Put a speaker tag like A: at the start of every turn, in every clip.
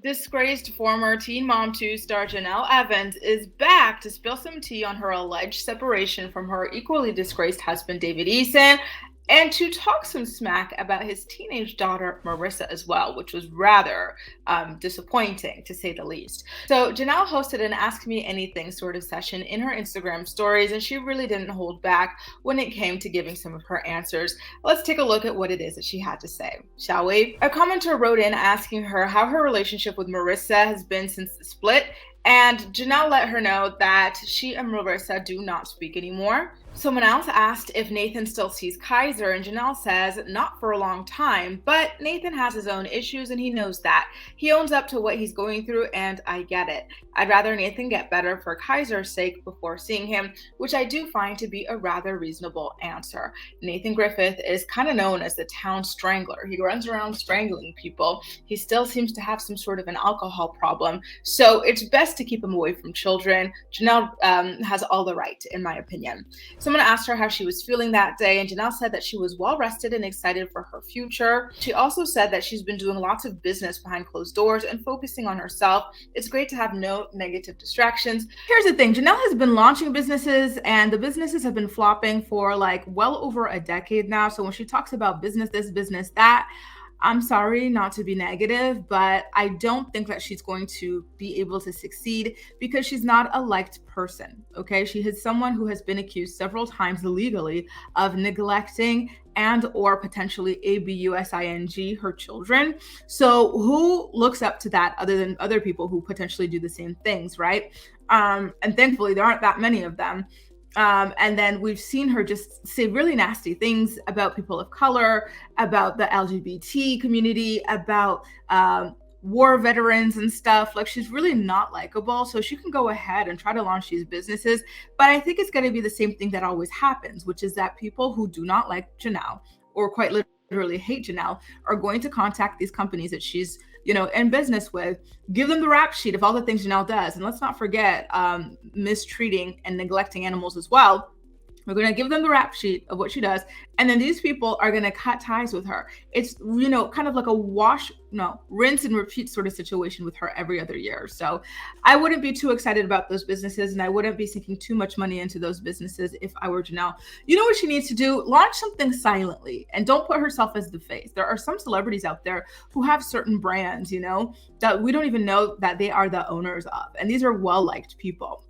A: Disgraced former Teen Mom 2 star Jenelle Evans is back to spill some tea on her alleged separation from her equally disgraced husband, David Eason, and to talk some smack about his teenage daughter, Maryssa, as well, which was rather disappointing, to say the least. So Jenelle hosted an Ask Me Anything sort of session in her Instagram stories, and she really didn't hold back when it came to giving some of her answers. Let's take a look at what it is that she had to say, shall we? A commenter wrote in asking her how her relationship with Maryssa has been since the split, and Jenelle let her know that she and Maryssa do not speak anymore. Someone else asked if Nathan still sees Kaiser, and Jenelle says not for a long time, but Nathan has his own issues and he knows that. He owns up to what he's going through, and I get it. I'd rather Nathan get better for Kaiser's sake before seeing him, which I do find to be a rather reasonable answer. Nathan Griffith is kind of known as the town strangler. He runs around strangling people. He still seems to have some sort of an alcohol problem, so it's best to keep him away from children. Jenelle has all the right, in my opinion. Someone asked her how she was feeling that day, and Jenelle said that she was well rested and excited for her future. She also said that she's been doing lots of business behind closed doors and focusing on herself. It's great to have no negative distractions. Here's the thing, Jenelle has been launching businesses, and the businesses have been flopping for like well over a decade now. So when she talks about business this, business that, I'm sorry not to be negative, but I don't think that she's going to be able to succeed because she's not a liked person, okay? She is someone who has been accused several times legally of neglecting and or potentially abusing her children. So who looks up to that other than other people who potentially do the same things, right? And thankfully, there aren't that many of them. And then we've seen her just say really nasty things about people of color, about the LGBT community, about war veterans and stuff. Like, she's really not likable. So she can go ahead and try to launch these businesses. But I think it's going to be the same thing that always happens, which is that people who do not like Jenelle or quite literally hate Jenelle are going to contact these companies that she's in business with, give them the rap sheet of all the things Jenelle does. And let's not forget mistreating and neglecting animals as well. We're going to give them the rap sheet of what she does. And then these people are going to cut ties with her. It's, kind of like a rinse and repeat sort of situation with her every other year. So I wouldn't be too excited about those businesses, and I wouldn't be sinking too much money into those businesses if I were Jenelle. You know what she needs to do? Launch something silently and don't put herself as the face. There are some celebrities out there who have certain brands, that we don't even know that they are the owners of. And these are well-liked people,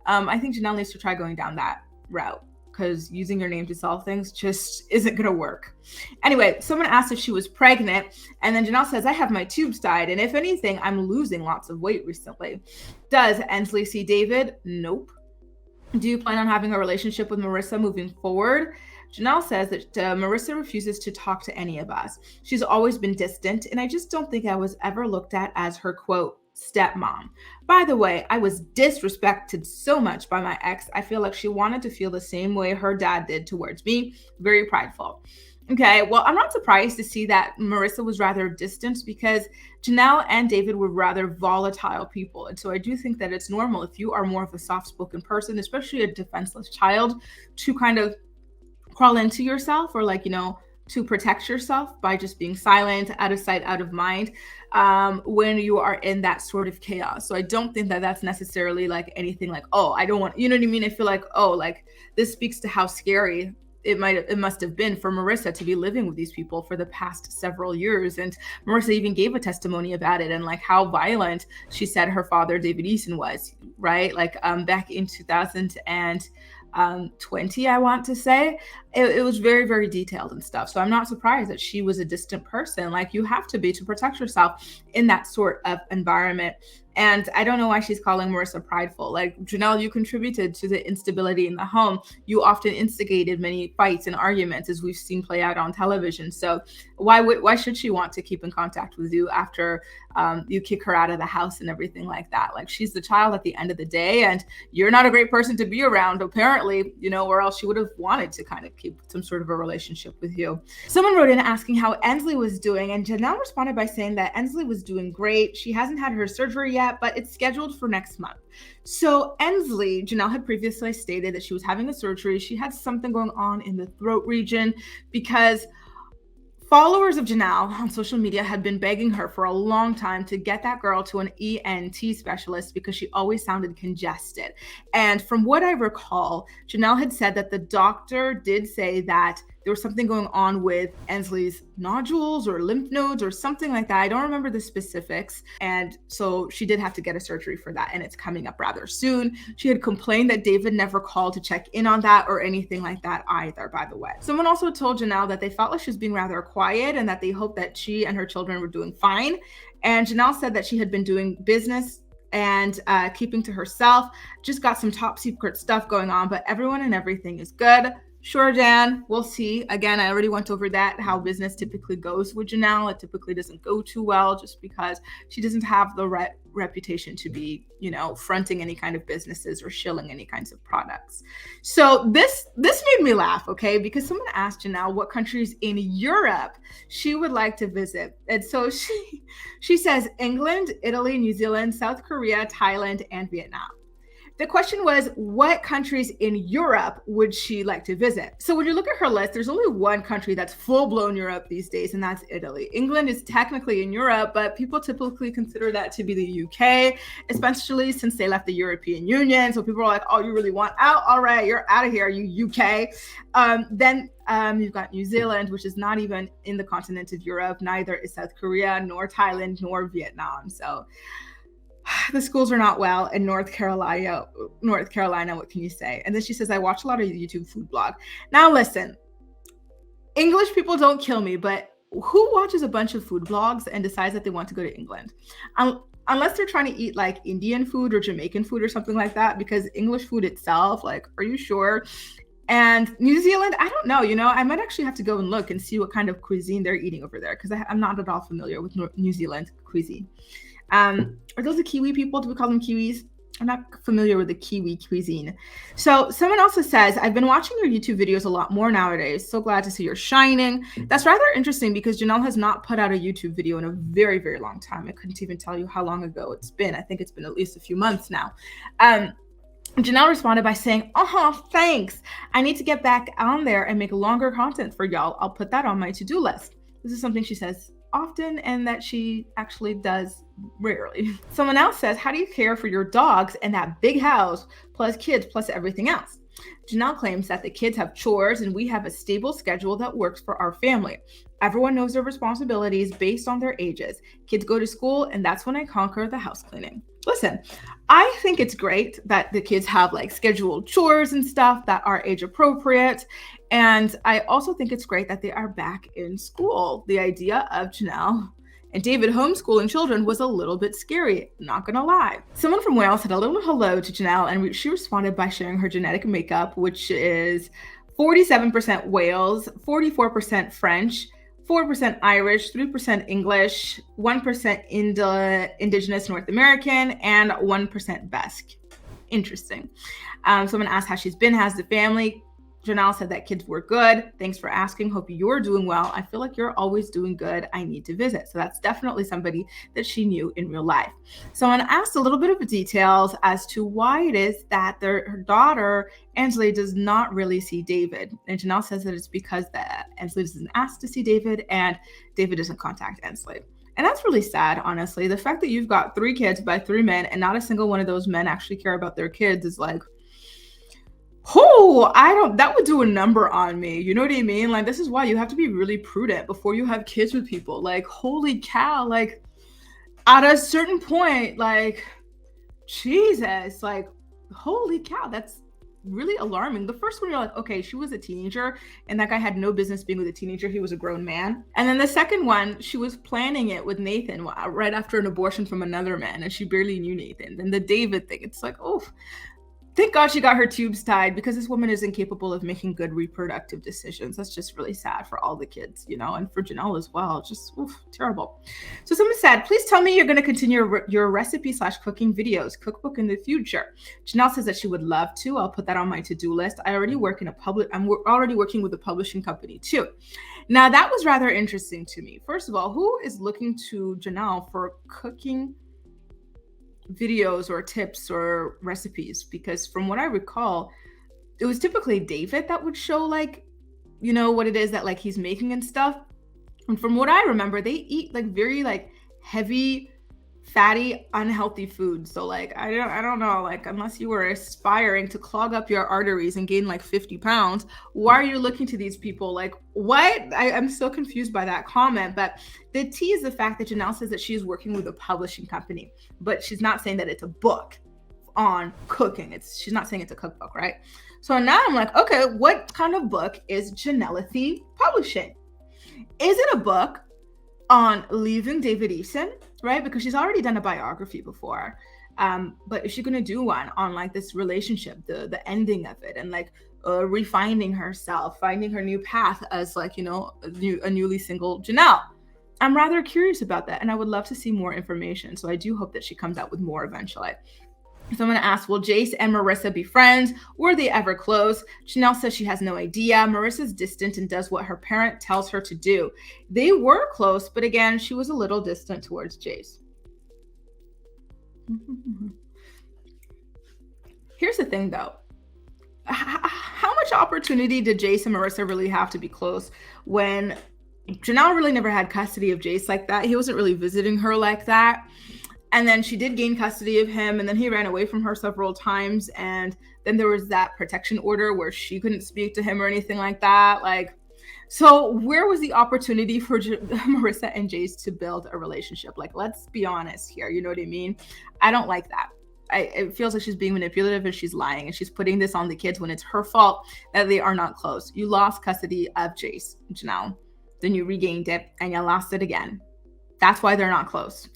A: I think Jenelle needs to try going down that route, because using your name to sell things just isn't going to work. Anyway, someone asked if she was pregnant, and then Jenelle says, I have my tubes tied, and if anything, I'm losing lots of weight recently. Does Ensley see David? Nope. Do you plan on having a relationship with Maryssa moving forward? Jenelle says that Maryssa refuses to talk to any of us. She's always been distant, and I just don't think I was ever looked at as her, quote, stepmom. By the way, I was disrespected so much by my ex. I feel like she wanted to feel the same way her dad did towards me. Very prideful. Okay, well, I'm not surprised to see that Maryssa was rather distant, because Jenelle and David were rather volatile people. And so I do think that it's normal, if you are more of a soft-spoken person, especially a defenseless child, to kind of crawl into yourself, or to protect yourself by just being silent, out of sight, out of mind, when you are in that sort of chaos. So I don't think that that's necessarily like anything like, oh, I don't want, you know what I mean? I feel like, oh, like this speaks to how scary it must have been for Maryssa to be living with these people for the past several years. And Maryssa even gave a testimony about it, and like how violent she said her father, David Eason, was, right? Like back in 2020, I want to say. It was very, very detailed and stuff. So I'm not surprised that she was a distant person. Like, you have to be to protect yourself in that sort of environment. And I don't know why she's calling Maryssa prideful. Like, Jenelle, you contributed to the instability in the home. You often instigated many fights and arguments, as we've seen play out on television. So why should she want to keep in contact with you after you kick her out of the house and everything like that? Like, she's the child at the end of the day, and you're not a great person to be around, apparently, or else she would have wanted to kind of keep some sort of a relationship with you. Someone wrote in asking how Ensley was doing, and Jenelle responded by saying that Ensley was doing great. She hasn't had her surgery yet, but it's scheduled for next month. So Ensley, Jenelle had previously stated that she was having a surgery. She had something going on in the throat region, because Followers of Jenelle on social media had been begging her for a long time to get that girl to an ENT specialist because she always sounded congested. And from what I recall, Jenelle had said that the doctor did say that there was something going on with Ensley's nodules or lymph nodes or something like that. I don't remember the specifics. And so she did have to get a surgery for that, and it's coming up rather soon. She had complained that David never called to check in on that or anything like that either, by the way. Someone also told Jenelle that they felt like she was being rather quiet and that they hoped that she and her children were doing fine. And Jenelle said that she had been doing business and keeping to herself, just got some top secret stuff going on, but everyone and everything is good. Sure, Jan, we'll see. Again, I already went over that, how business typically goes with Jenelle. It typically doesn't go too well just because she doesn't have the reputation to be, fronting any kind of businesses or shilling any kinds of products. So this made me laugh, okay? Because someone asked Jenelle what countries in Europe she would like to visit. And so she says England, Italy, New Zealand, South Korea, Thailand, and Vietnam. The question was, what countries in Europe would she like to visit? So when you look at her list, there's only one country that's full-blown Europe these days, and that's Italy. England is technically in Europe, but people typically consider that to be the UK, especially since they left the European Union. So people are like, oh, you really want out? All right, you're out of here, you UK. Then you've got New Zealand, which is not even in the continent of Europe. Neither is South Korea, nor Thailand, nor Vietnam. So the schools are not well in North Carolina, what can you say? And then she says, I watch a lot of YouTube food blog. Now listen, English people don't kill me, but who watches a bunch of food blogs and decides that they want to go to England? Unless they're trying to eat like Indian food or Jamaican food or something like that, because English food itself, like, are you sure? And New Zealand, I don't know, I might actually have to go and look and see what kind of cuisine they're eating over there, because I'm not at all familiar with New Zealand cuisine. Are those the Kiwi people? Do we call them Kiwis? I'm not familiar with the Kiwi cuisine. So someone also says, I've been watching your YouTube videos a lot more nowadays. So glad to see you're shining. That's rather interesting because Jenelle has not put out a YouTube video in a very, very long time. I couldn't even tell you how long ago it's been. I think it's been at least a few months now. Jenelle responded by saying, thanks. I need to get back on there and make longer content for y'all. I'll put that on my to-do list. This is something she says often and that she actually does rarely. Someone else says, how do you care for your dogs and that big house plus kids plus everything else? Jenelle claims that the kids have chores and we have a stable schedule that works for our family. Everyone knows their responsibilities based on their ages. Kids go to school and that's when I conquer the house cleaning. Listen, I think it's great that the kids have like scheduled chores and stuff that are age appropriate. And I also think it's great that they are back in school. The idea of Jenelle and David homeschooling children was a little bit scary, not gonna lie. Someone from Wales had a little hello to Jenelle and she responded by sharing her genetic makeup, which is 47% Wales, 44% French, 4% Irish, 3% English, 1% Indigenous North American, and 1% Basque. Interesting. Someone asked how she's been, how's the family? Jenelle said that kids were good. Thanks for asking. Hope you're doing well. I feel like you're always doing good. I need to visit. So that's definitely somebody that she knew in real life. Someone asked a little bit of details as to why it is that her daughter, Ansley, does not really see David. And Jenelle says that it's because that Ansley doesn't ask to see David and David doesn't contact Ansley. And that's really sad, honestly. The fact that you've got 3 kids by 3 men and not a single one of those men actually care about their kids is like, that would do a number on me. You know what I mean? Like, this is why you have to be really prudent before you have kids with people. Like, holy cow, like, at a certain point, like, Jesus, like, holy cow, that's really alarming. The first one, you're like, okay, she was a teenager, and that guy had no business being with a teenager. He was a grown man. And then the second one, she was planning it with Nathan right after an abortion from another man, and she barely knew Nathan. Then the David thing, it's like, oh, thank God she got her tubes tied because this woman is incapable of making good reproductive decisions. That's just really sad for all the kids, and for Jenelle as well. Just terrible. So someone said, please tell me you're going to continue your recipe/cooking videos, cookbook in the future. Jenelle says that she would love to. I'll put that on my to-do list. I'm already working with a publishing company too. Now that was rather interesting to me. First of all, who is looking to Jenelle for cooking videos or tips or recipes? Because from what I recall, it was typically David that would show like, what it is that like he's making and stuff. And from what I remember, they eat like very like heavy, fatty, unhealthy food. So like I don't know, like unless you were aspiring to clog up your arteries and gain like 50 pounds, why are you looking to these people? Like what? I'm so confused by that comment. But the tea is the fact that Jenelle says that she is working with a publishing company, but she's not saying that it's a book on cooking. She's not saying it's a cookbook, right? So now I'm like, okay, what kind of book is Jenelle publishing? Is it a book on leaving David Eason, right? Because she's already done a biography before. But is she gonna do one on like this relationship, the ending of it, and like refining herself, finding her new path as like, you know, a newly single Jenelle? I'm rather curious about that, and I would love to see more information. So I do hope that she comes out with more eventually. So I'm going to ask, will Jace and Maryssa be friends? Were they ever close? Jenelle says she has no idea. Marissa's distant and does what her parent tells her to do. They were close, but again, she was a little distant towards Jace. Here's the thing, though. How much opportunity did Jace and Maryssa really have to be close when Jenelle really never had custody of Jace like that? He wasn't really visiting her like that. And then she did gain custody of him, and then he ran away from her several times. And then there was that protection order where she couldn't speak to him or anything like that. Like, so where was the opportunity for Maryssa and Jace to build a relationship? Like, let's be honest here. You know what I mean? I don't like that. It feels like she's being manipulative and she's lying, and she's putting this on the kids when it's her fault that they are not close. You lost custody of Jace, Jenelle. Then you regained it and you lost it again. That's why they're not close.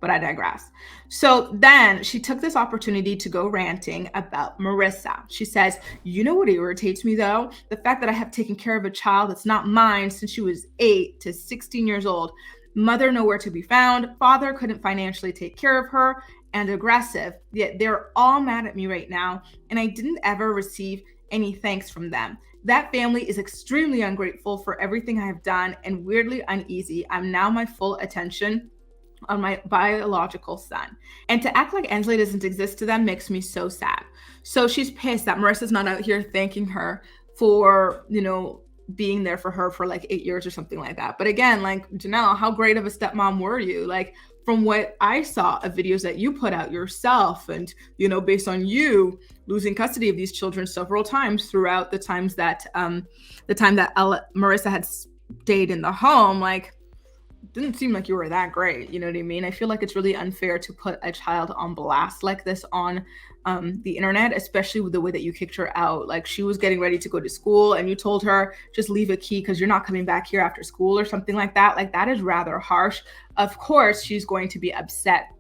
A: But I digress. So then she took this opportunity to go ranting about Maryssa. She says, you know what irritates me though? The fact that I have taken care of a child that's not mine since she was 8 to 16 years old. Mother nowhere to be found. Father couldn't financially take care of her, and aggressive. Yet they're all mad at me right now, and I didn't ever receive any thanks from them. That family is extremely ungrateful for everything I have done and weirdly uneasy. I'm now my full attention on my biological son. And to act like Ensley doesn't exist to them makes me so sad. So she's pissed that Maryssa's not out here thanking her for, you know, being there for her for like 8 years or something like that. But again, like, Jenelle, how great of a stepmom were you? Like, from what I saw of videos that you put out yourself, and, you know, based on you losing custody of these children several times throughout the time that Maryssa had stayed in the home, like, didn't seem like you were that great. You know what I mean? I feel like it's really unfair to put a child on blast like this on the internet, especially with the way that you kicked her out. Like, she was getting ready to go to school and you told her, just leave a key because you're not coming back here after school or something like that. Like, that is rather harsh. Of course, she's going to be upset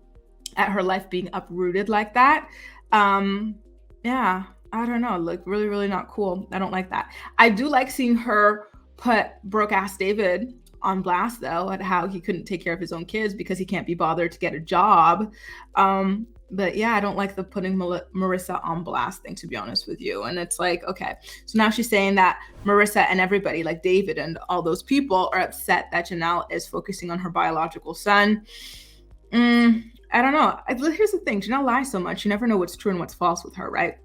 A: at her life being uprooted like that. Yeah, I don't know. Like, really, really not cool. I don't like that. I do like seeing her put broke ass David on blast though, at how he couldn't take care of his own kids because he can't be bothered to get a job. But yeah, I don't like the putting Maryssa on blast thing, to be honest with you. And it's like, okay, so now she's saying that Maryssa and everybody, like David and all those people, are upset that Jenelle is focusing on her biological son. I don't know. Here's the thing, Jenelle lies so much, you never know what's true and what's false with her, right?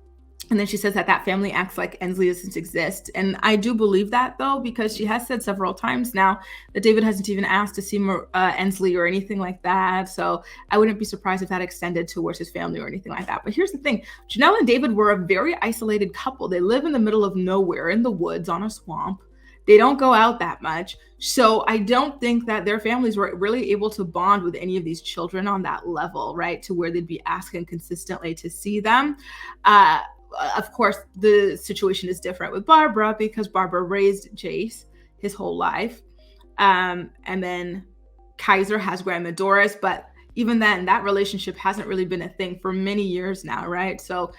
A: And then she says that family acts like Ensley doesn't exist. And I do believe that, though, because she has said several times now that David hasn't even asked to see Ensley or anything like that. So I wouldn't be surprised if that extended towards his family or anything like that. But here's the thing. Janelle and David were a very isolated couple. They live in the middle of nowhere in the woods on a swamp. They don't go out that much. So I don't think that their families were really able to bond with any of these children on that level, right? To where they'd be asking consistently to see them. Of course, the situation is different with Barbara because Barbara raised Jace his whole life. And then Kaiser has Grandma Doris, but even then, that relationship hasn't really been a thing for many years now, right? So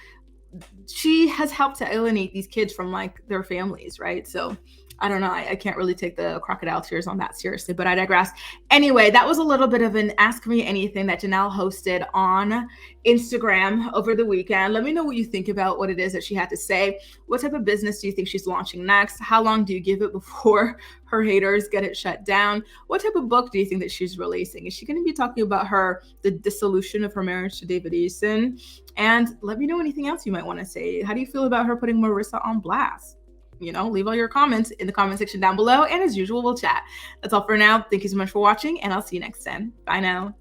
A: she has helped to alienate these kids from like their families, right? So I don't know. I can't really take the crocodile tears on that seriously, but I digress. Anyway, that was a little bit of an Ask Me Anything that Jenelle hosted on Instagram over the weekend. Let me know what you think about what it is that she had to say. What type of business do you think she's launching next? How long do you give it before her haters get it shut down? What type of book do you think that she's releasing? Is she going to be talking about the dissolution of her marriage to David Eason? And let me know anything else you might want to say. How do you feel about her putting Maryssa on blast? leave all your comments in the comment section down below. And as usual, we'll chat. That's all for now. Thank you so much for watching, and I'll see you next time. Bye now.